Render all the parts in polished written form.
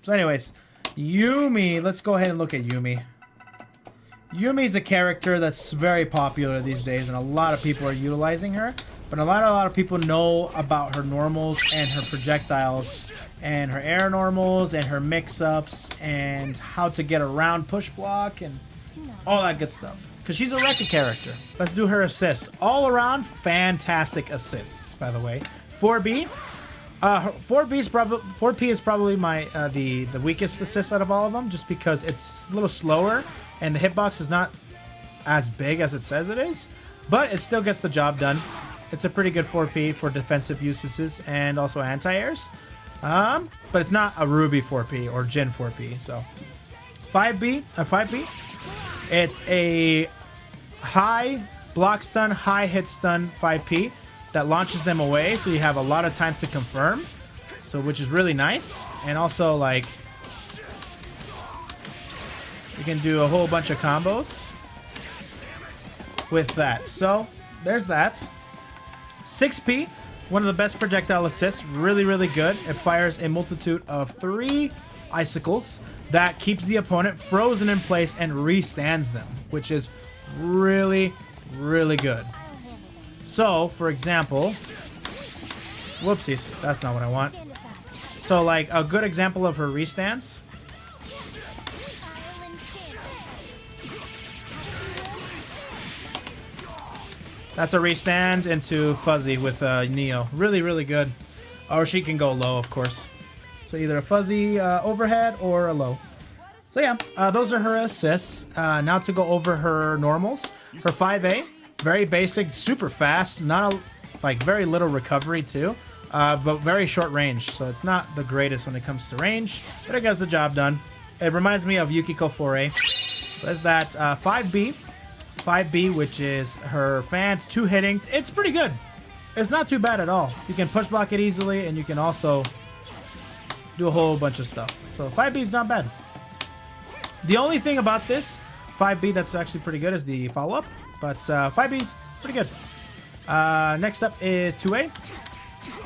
So anyways, Yumi. Let's go ahead and look at Yumi. Yumi's a character that's very popular these days, and a lot of people are utilizing her. But a lot of people know about her normals and her projectiles and her air normals and her mix-ups and how to get around push block and all that good stuff. Because she's a Rekka character. Let's do her assists. All around, fantastic assists, by the way. 4B. 4P is probably my the weakest assist out of all of them, just because it's a little slower and the hitbox is not as big as it says it is, but it still gets the job done. It's a pretty good 4P for defensive uses and also anti-airs. But it's not a Ruby 4P or Jin 4P. So 5B, it's a high block stun, high hit stun 5P that launches them away, so you have a lot of time to confirm. So which is really nice. And also like you can do a whole bunch of combos with that. So there's that. 6P, one of the best projectile assists, really, really good. It fires a multitude of 3 icicles that keeps the opponent frozen in place and restands them, which is really, really good. So, for example, whoopsies, that's not what I want. So, like, a good example of her restands. That's a restand into Fuzzy with Neo. Really, really good. Or she can go low, of course. So either a Fuzzy overhead or a low. So yeah, those are her assists. Now to go over her normals. Her 5A, very basic, super fast. Not a, like very little recovery too, but very short range. So it's not the greatest when it comes to range, but it gets the job done. It reminds me of Yukiko 4A. So there's that. 5B, which is her fans 2 hitting. It's pretty good. It's not too bad at all. You can push block it easily, and you can also do a whole bunch of stuff. So 5B is not bad. The only thing about this 5B that's actually pretty good is the follow-up, but 5B is pretty good. Next up is 2A.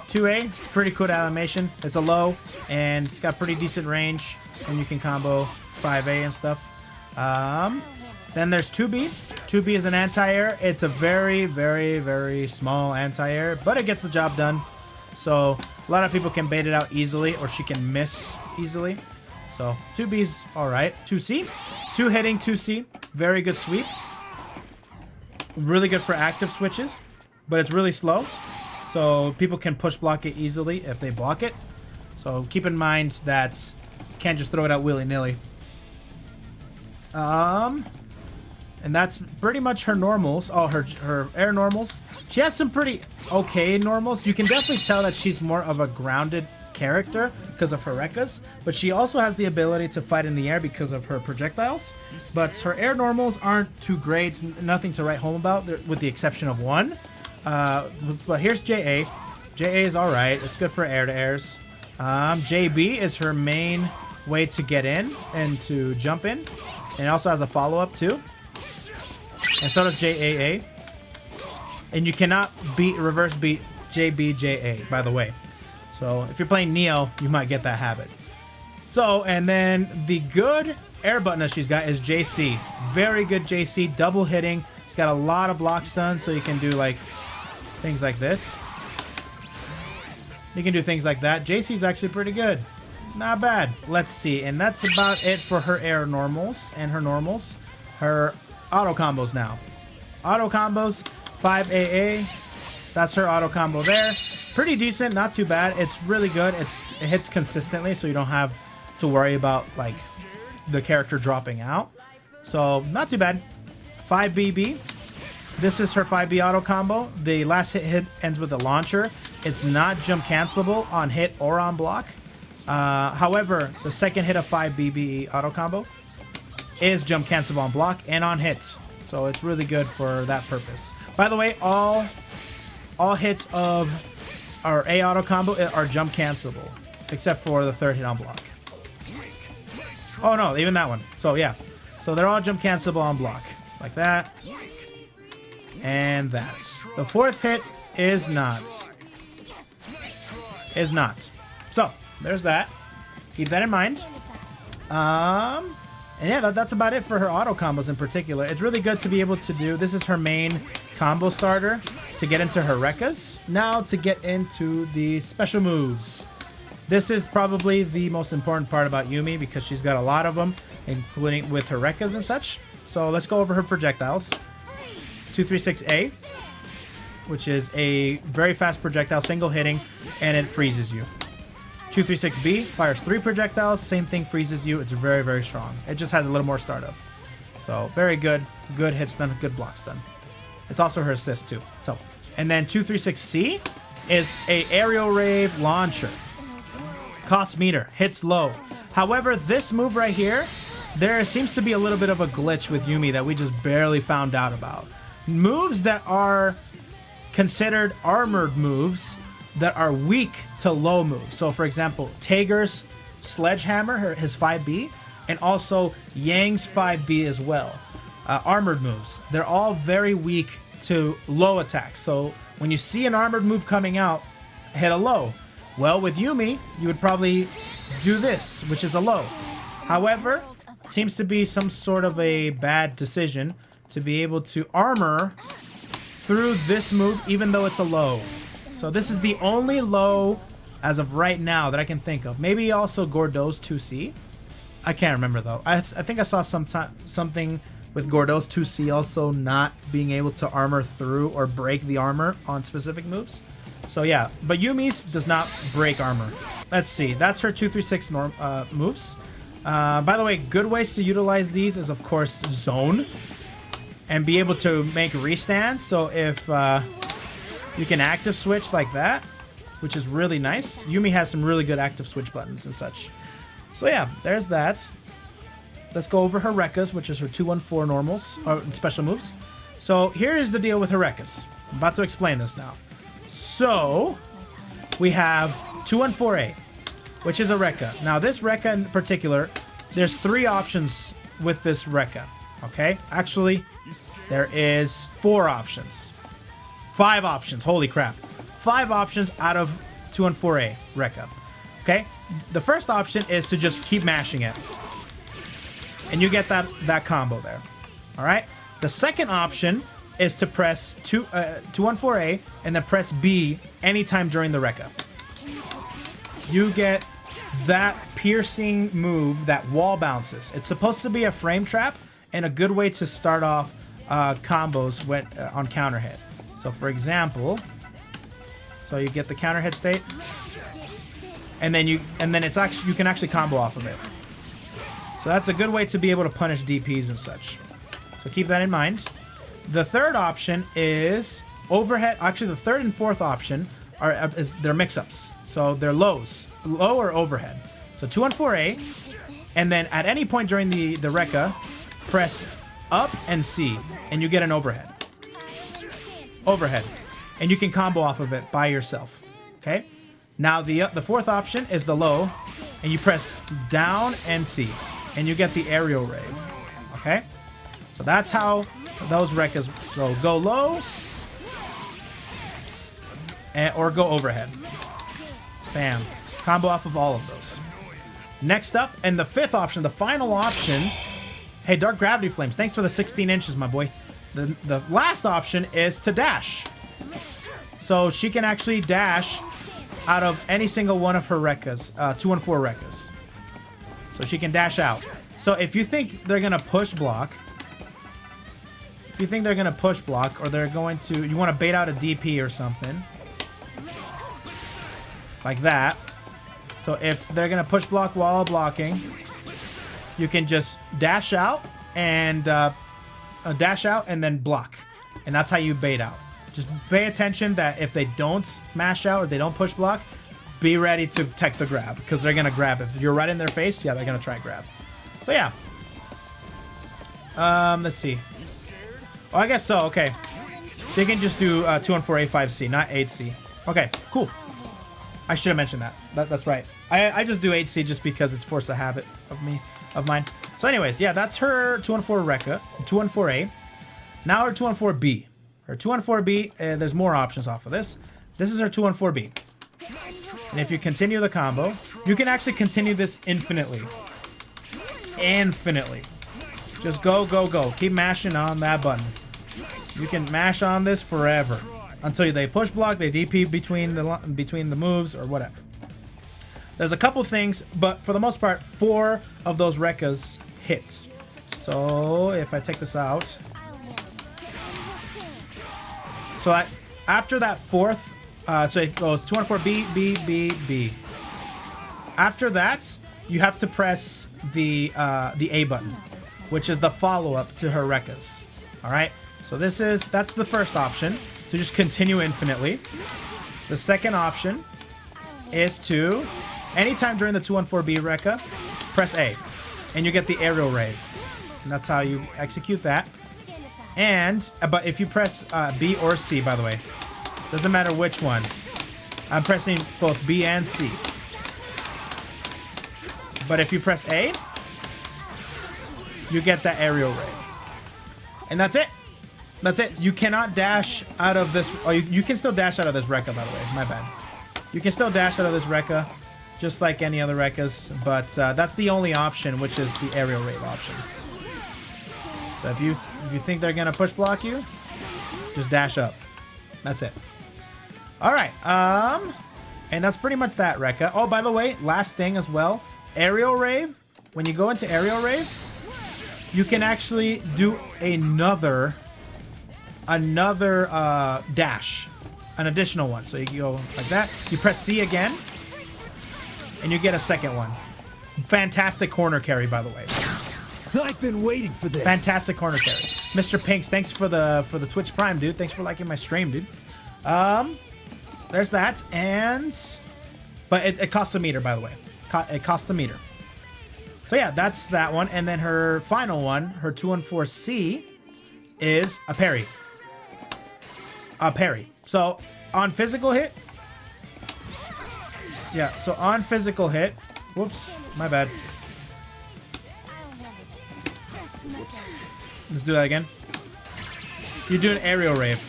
2A, pretty cool animation. It's a low, and it's got pretty decent range, and you can combo 5A and stuff. Then there's 2B. 2B is an anti-air. It's a very, very, very small anti-air, but it gets the job done. So a lot of people can bait it out easily, or she can miss easily. So 2B's all right. 2C. 2 hitting 2C. Very good sweep. Really good for active switches, but it's really slow. So people can push block it easily if they block it. So keep in mind that you can't just throw it out willy-nilly. And that's pretty much her normals. Oh, her air normals. She has some pretty okay normals. You can definitely tell that she's more of a grounded character because of her Rekkas. But she also has the ability to fight in the air because of her projectiles. But her air normals aren't too great. Nothing to write home about, with the exception of one. But here's JA. JA is alright. It's good for air-to-airs. JB is her main way to get in and to jump in. And it also has a follow-up too. And so does JAA. And you cannot reverse beat JBJA, by the way. So if you're playing Neo, you might get that habit. So, and then the good air button that she's got is JC. Very good JC, double hitting. She's got a lot of block stuns, so you can do like things like this. You can do things like that. JC's actually pretty good. Not bad. Let's see. And that's about it for her air normals and her normals. Her auto combos now. Auto combos, 5AA. That's her auto combo there. Pretty decent, not too bad. It's really good. It hits consistently, so you don't have to worry about like the character dropping out. So not too bad. 5BB. This is her 5B auto combo. The last hit ends with a launcher. It's not jump cancelable on hit or on block. However, the second hit of 5BB auto combo is jump cancelable on block and on hits. So it's really good for that purpose. By the way, all hits of our A auto combo are jump cancelable, except for the third hit on block. Oh no, even that one. So yeah. So they're all jump cancelable on block. Like that. And that. The fourth hit is not. So, there's that. keep that in mind. And yeah, that's about it for her auto combos in particular. It's really good to be able to do. This is her main combo starter to get into her Rekkas. Now to get into the special moves. This is probably the most important part about Yumi because she's got a lot of them, including with her Rekkas and such. So let's go over her projectiles. 236A, which is a very fast projectile, single hitting, and it freezes you. 236B fires 3 projectiles, same thing, freezes you. It's very, very strong. It just has a little more startup. So very good. Good hits done, good blocks done. It's also her assist too. So, and then 236C is a aerial rave launcher. Cost meter, hits low. However, this move right here, there seems to be a little bit of a glitch with Yumi that we just barely found out about. Moves that are considered armored moves that are weak to low moves. So for example, Tager's Sledgehammer, his 5B, and also Yang's 5B as well. Armored moves. They're all very weak to low attacks. So when you see an armored move coming out, hit a low. Well, with Yumi, you would probably do this, which is a low. However, it seems to be some sort of a bad decision to be able to armor through this move, even though it's a low. So this is the only low as of right now that I can think of. Maybe also Gordeau's 2C. I can't remember though. I think I saw something with Gordeau's 2C also not being able to armor through or break the armor on specific moves. So yeah, but Yumi's does not break armor. Let's see, that's her 236 moves. By the way, good ways to utilize these is of course zone and be able to make restands. So if you can active switch like that, which is really nice. Yumi has some really good active switch buttons and such. So yeah, there's that. Let's go over her Rekkas, which is her 214 normals, or special moves. So here is the deal with her Rekkas. I'm about to explain this now. So we have 214A, which is a Rekka. Now this Rekka in particular, there's 3 options with this Rekka. Okay, actually, there is 4 options. 5 options, holy crap. 5 options out of 214A Rekka. Okay, the first option is to just keep mashing it. And you get that combo there. All right, the second option is to press 214A and then press B anytime during the Rekka. You get that piercing move that wall bounces. It's supposed to be a frame trap and a good way to start off combos on counter hit. So for example, so you get the counter hit state, and then it's actually you can actually combo off of it. So that's a good way to be able to punish DPs and such. So keep that in mind. The third option is overhead. Actually, the third and fourth option is they're mix-ups. So they're lows, low or overhead. So 214A, and then at any point during the Rekka, press up and C, and you get an overhead. Overhead, and you can combo off of it by yourself. Okay. Now the fourth option is the low, and you press down and C, and you get the aerial rave. Okay. So that's how those Rekkas go low, or go overhead. Bam. Combo off of all of those. Next up, and the fifth option, the final option. Hey, Dark Gravity Flames, thanks for the 16 inches, my boy. The last option is to dash. So she can actually dash out of any single one of her Rekkas, 214 Rekkas. So she can dash out. So if you think they're going to push block, or they're going to, you want to bait out a DP or something, like that. So if they're going to push block while blocking, you can just dash out and then block. And that's how you bait out. Just pay attention that if they don't mash out or they don't push block, be ready to tech the grab, because they're going to grab. If you're right in their face, yeah, they're going to try grab. So yeah. Let's see. Oh, I guess so. Okay. They can just do 214A 5C, not 8C. Okay, cool. I should have mentioned that. That's right. I just do 8C just because it's forced a habit of mine. So anyways, yeah, that's her 214 Rekka, 214A. Now her 214B. Her 214B, there's more options off of this. This is her 214B. And if you continue the combo, you can actually continue this infinitely. Infinitely. Just go, go, go. Keep mashing on that button. You can mash on this forever. Until they push block, they DP between the moves, or whatever. There's a couple things, but for the most part, 4 of those Rekkas hit. So if I take this out. So after that 4th, so it goes 214 B, B, B, B. After that, you have to press the A button, which is the follow-up to her Rekkas. All right. So that's the first option, to just continue infinitely. The second option is to, anytime during the 214B Rekka, press A, and you get the aerial rave. And that's how you execute that. And, but if you press B or C, by the way, doesn't matter which one. I'm pressing both B and C. But if you press A, you get the aerial rave. And that's it. That's it. You cannot dash out of this. Oh, you can still dash out of this Rekka, by the way. My bad. You can still dash out of this Rekka, just like any other Rekkas. But that's the only option, which is the aerial rave option. So if you think they're gonna push block you, just dash up. That's it. All right. And that's pretty much that Rekka. Oh, by the way, last thing as well. Aerial rave. When you go into aerial rave, you can actually do another dash, an additional one. So you go like that, you press C again, and you get a second one. Fantastic corner carry, by the way. I've been waiting for this. Fantastic corner carry. Mr. Pinks, thanks for the Twitch Prime, dude. Thanks for liking my stream, dude. There's that, but it costs a meter, by the way. It costs a meter. So yeah, that's that one. And then her final one, her 214C, is a parry. A parry. So on physical hit. Yeah, so on physical hit. Whoops, my bad. Whoops. Let's do that again. You do an aerial rave.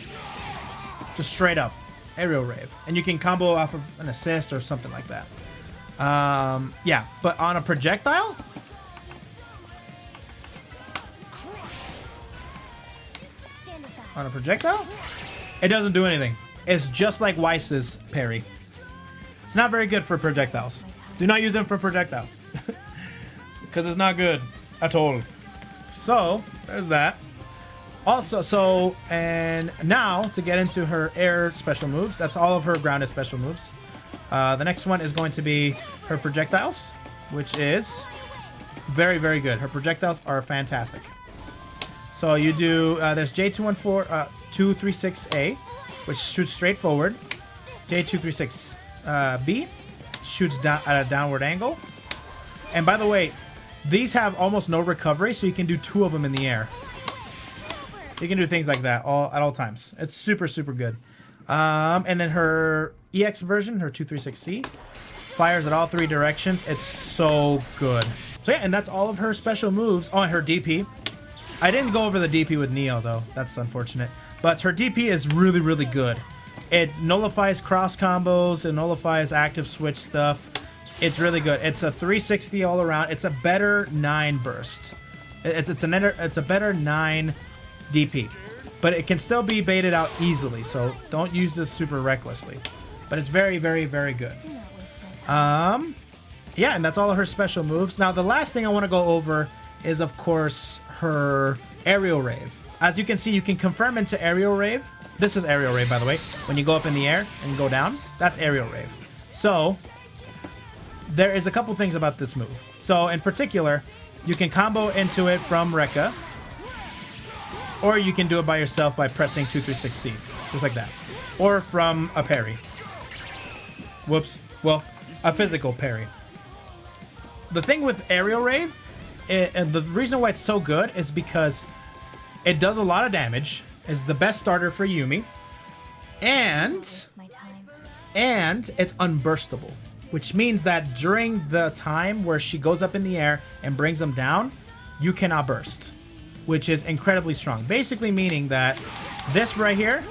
Just straight up. Aerial rave. And you can combo off of an assist or something like that. Yeah, but on a projectile? On a projectile? It doesn't do anything. It's just like Weiss's parry. It's not very good for projectiles. Do not use them for projectiles. Because it's not good at all. So, there's that. Also, and now to get into her air special moves. That's all of her grounded special moves. The next one is going to be her projectiles, which is very, very good. Her projectiles are fantastic. So you do, there's J214, 236A, which shoots straight forward. J236B shoots down at a downward angle. And by the way, these have almost no recovery, so you can do 2 of them in the air. You can do things like that at all times. It's super, super good. And then her EX version, her 236C, fires at all 3 directions. It's so good. So yeah, and that's all of her special moves. Oh, and her DP. I didn't go over the DP with Neo, though. That's unfortunate. But her DP is really, really good. It nullifies cross combos. It nullifies active switch stuff. It's really good. It's a 360 all around. It's a better 9 burst. It's a better 9 DP. But it can still be baited out easily, so don't use this super recklessly. But it's very, very, very good. Yeah, and that's all of her special moves. Now, the last thing I want to go over is, of course, her aerial rave. As you can see, you can confirm into aerial rave. This is aerial rave, by the way. When you go up in the air and go down, that's aerial rave. So, there is a couple things about this move. So, in particular, you can combo into it from Rekka. Or you can do it by yourself by pressing 236C. Just like that. Or from a parry. Whoops. Well, a physical parry. The thing with aerial rave, and the reason why it's so good is because it does a lot of damage. Is the best starter for Yumi. And it's unburstable. Which means that during the time where she goes up in the air and brings them down, you cannot burst. Which is incredibly strong. Basically meaning that this right here,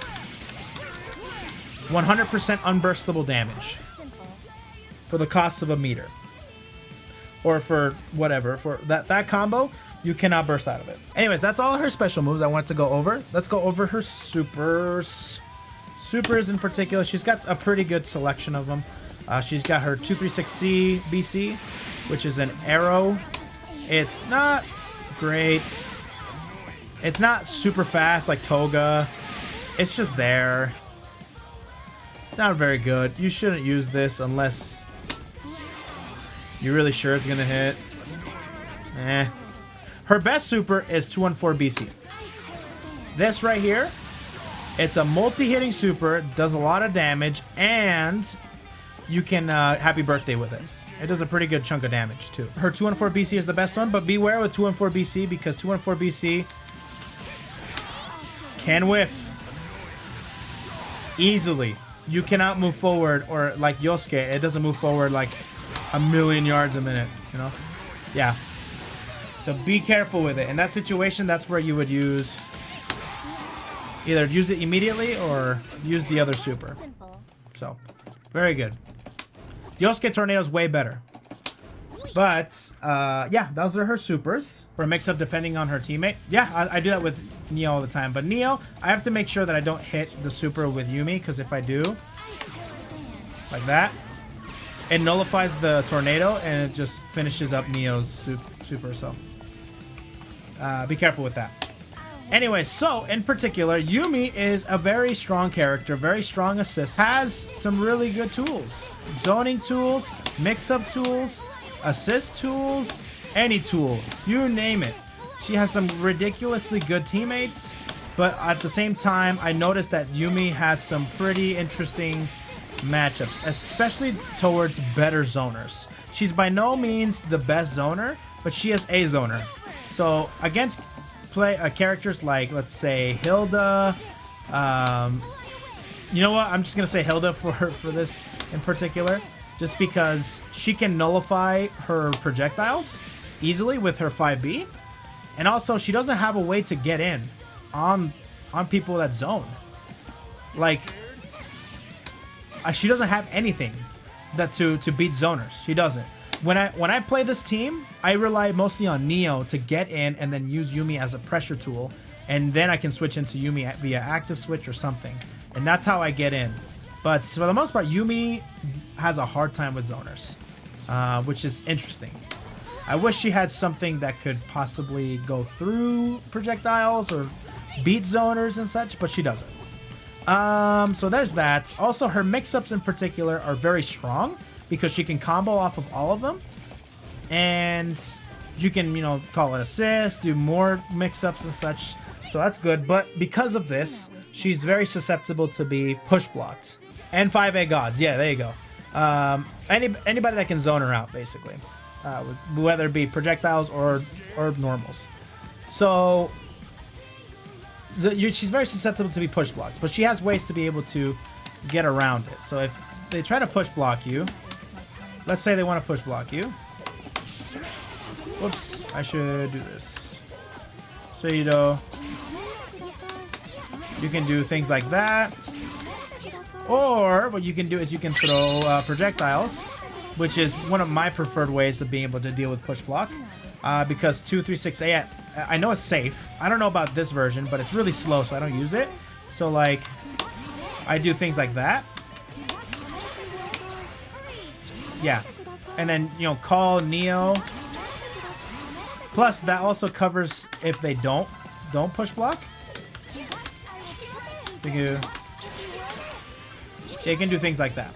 100% unburstable damage. for the cost of a meter. Or for whatever. For that combo, you cannot burst out of it. Anyways, that's all her special moves I wanted to go over. Let's go over her supers. Supers in particular, she's got a pretty good selection of them. She's got her 236C BC, which is an arrow. It's not great. It's not super fast like Toga. It's just there. It's not very good. You shouldn't use this unless you're really sure it's gonna hit. Eh. Her best super is 214 BC. This right here, it's a multi-hitting super, does a lot of damage, and you can happy birthday with it. It does a pretty good chunk of damage too. Her 214 BC is the best one, but beware with 214 BC because 214 BC can whiff easily. You cannot move forward, or like Yosuke, it doesn't move forward like a million yards a minute, you know? Yeah. So be careful with it. In that situation, that's where you would use either use it immediately or use the other super. So, very good. Yosuke Tornado is way better. But, yeah, those are her supers. For a mix-up depending on her teammate. Yeah, I do that with Neo all the time. But Neo, I have to make sure that I don't hit the super with Yumi, because if I do, like that, it nullifies the tornado and it just finishes up Neo's super, so be careful with that. Anyway, so in particular, Yumi is a very strong character, very strong assist, has some really good tools. Zoning tools, mix-up tools, assist tools, any tool, you name it. She has some ridiculously good teammates, but at the same time, I noticed that Yumi has some pretty interesting matchups, especially towards better zoners. She's by no means the best zoner, but she is a zoner. So against characters like, let's say, Hilda, you know what? I'm just gonna say Hilda for this in particular, just because she can nullify her projectiles easily with her 5B, and also she doesn't have a way to get in on people that zone. Like, she doesn't have anything that to beat zoners. She doesn't. When I play this team, I rely mostly on Neo to get in and then use Yumi as a pressure tool, and then I can switch into Yumi via active switch or something, and that's how I get in. But for the most part, Yumi has a hard time with zoners, which is interesting. I wish she had something that could possibly go through projectiles or beat zoners and such, but she doesn't. So there's that. Also, her mix-ups in particular are very strong because she can combo off of all of them, and you can, you know, call it assist, do more mix-ups and such. So that's good. But because of this, she's very susceptible to be push blocked. And 5A gods, yeah, there you go. Anybody that can zone her out, basically, whether it be projectiles or normals. So she's very susceptible to be push blocked, but she has ways to be able to get around it. So if they try to push block you, let's say they want to push block you. Whoops, I should do this. So you know, you can do things like that. Or what you can do is you can throw projectiles, which is one of my preferred ways of being able to deal with push block. Because 236A, I know it's safe. I don't know about this version, but it's really slow, so I don't use it. So like, I do things like that. Yeah. And then, you know, call Neo. Plus, that also covers if they don't push block. They can do things like that.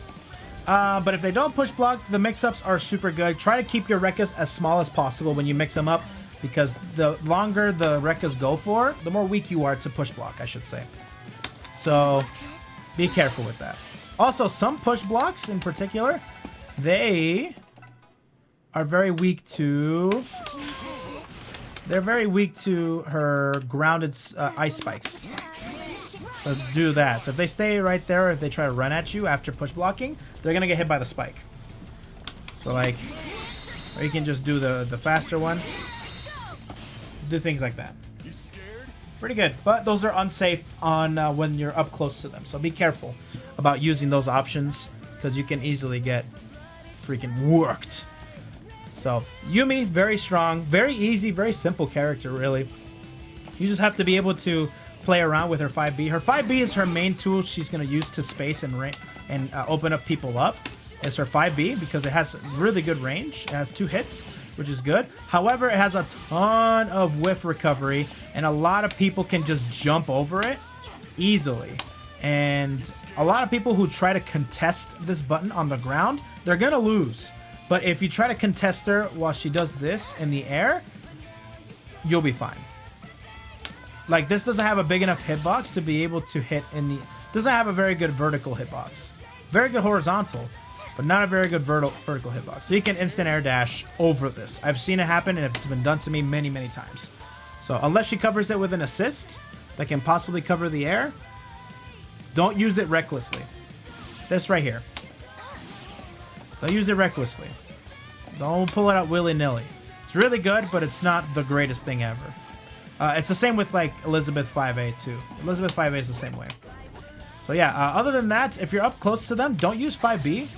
But if they don't push block, the mix-ups are super good. Try to keep your Rekkas as small as possible when you mix them up, because the longer the Rekkas go for, the more weak you are to push block, I should say. So be careful with that. Also, some push blocks in particular, they are very weak to... They're very weak to her grounded ice spikes. So do that. So if they stay right there, if they try to run at you after push blocking, they're gonna get hit by the spike. So like, or you can just do the faster one. Do things like that. Pretty good, but those are unsafe on when you're up close to them. So be careful about using those options, because you can easily get freaking worked. So Yumi, very strong, very easy, very simple character, really. You just have to be able to play around with her 5B. Her 5B is her main tool she's going to use to space and open up people up. It's her 5B because it has really good range. It has 2 hits, which is good. However, it has a ton of whiff recovery, and a lot of people can just jump over it easily. And a lot of people who try to contest this button on the ground, they're going to lose. But if you try to contest her while she does this in the air, you'll be fine. Like, this doesn't have a big enough hitbox to be able to hit in the... Doesn't have a very good vertical hitbox. Very good horizontal, but not a very good vertical hitbox. So you can instant air dash over this. I've seen it happen, and it's been done to me many, many times. So unless she covers it with an assist that can possibly cover the air, don't use it recklessly. This right here. Don't use it recklessly. Don't pull it out willy-nilly. It's really good, but it's not the greatest thing ever. It's the same with, like, Elizabeth 5A, too. Elizabeth 5A is the same way. So, yeah, other than that, if you're up close to them, don't use 5B,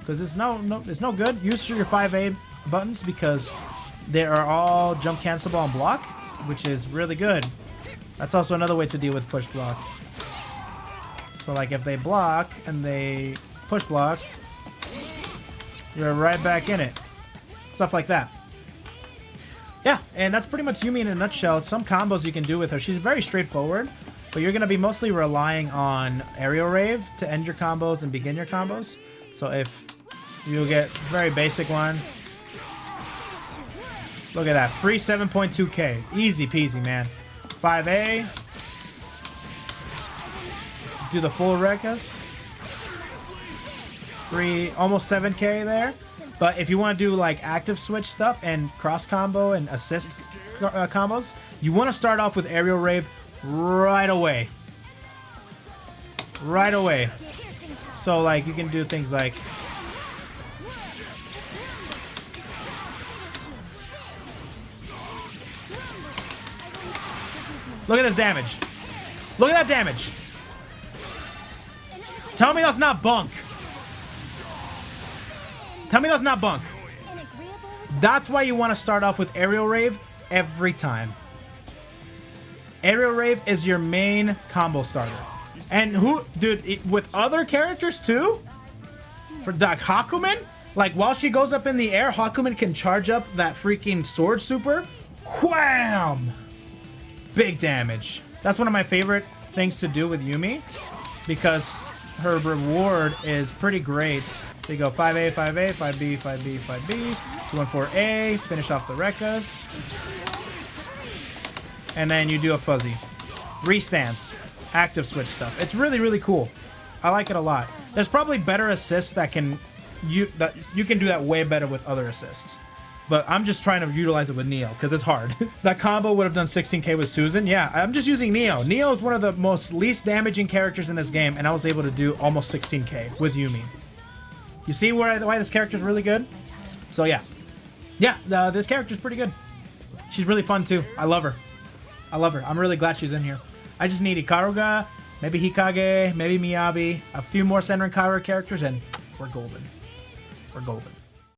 because it's no good. Use your 5A buttons, because they are all jump cancelable on block, which is really good. That's also another way to deal with push block. So, like, if they block and they push block, you're right back in it. Stuff like that. Yeah, and that's pretty much Yumi in a nutshell. Some combos you can do with her. She's very straightforward, but you're going to be mostly relying on aerial rave to end your combos and begin your combos. So if you get a very basic one, look at that, free 7.2k. Easy peasy, man. 5A. Do the full Rekkas. Free almost 7k there. But if you want to do like active switch stuff and cross combo and assist combos, you want to start off with aerial rave right away. Right away. So like you can do things like look at this damage. Look at that damage. Tell me that's not bunk. Tell me that's not bunk. That's why you want to start off with aerial rave every time. Aerial rave is your main combo starter. And with other characters too? For Doc Hakumen? Like while she goes up in the air, Hakumen can charge up that freaking sword super. Wham! Big damage. That's one of my favorite things to do with Yumi, because her reward is pretty great. So you go 5A, 5A, 5B, 5B, 5B, 214A, finish off the Rekkas. And then you do a fuzzy. Restance. Active switch stuff. It's really, really cool. I like it a lot. There's probably better assists that you can do that way better with other assists. But I'm just trying to utilize it with Neo, because it's hard. That combo would have done 16k with Susan. Yeah, I'm just using Neo. Neo is one of the most least damaging characters in this game, and I was able to do almost 16k with Yumi. You see why this character is really good? So yeah. Yeah, this character's pretty good. She's really fun too. I love her. I love her. I'm really glad she's in here. I just need Ikaruga, maybe Hikage, maybe Miyabi, a few more Senran Kaiba characters, and we're golden. We're golden.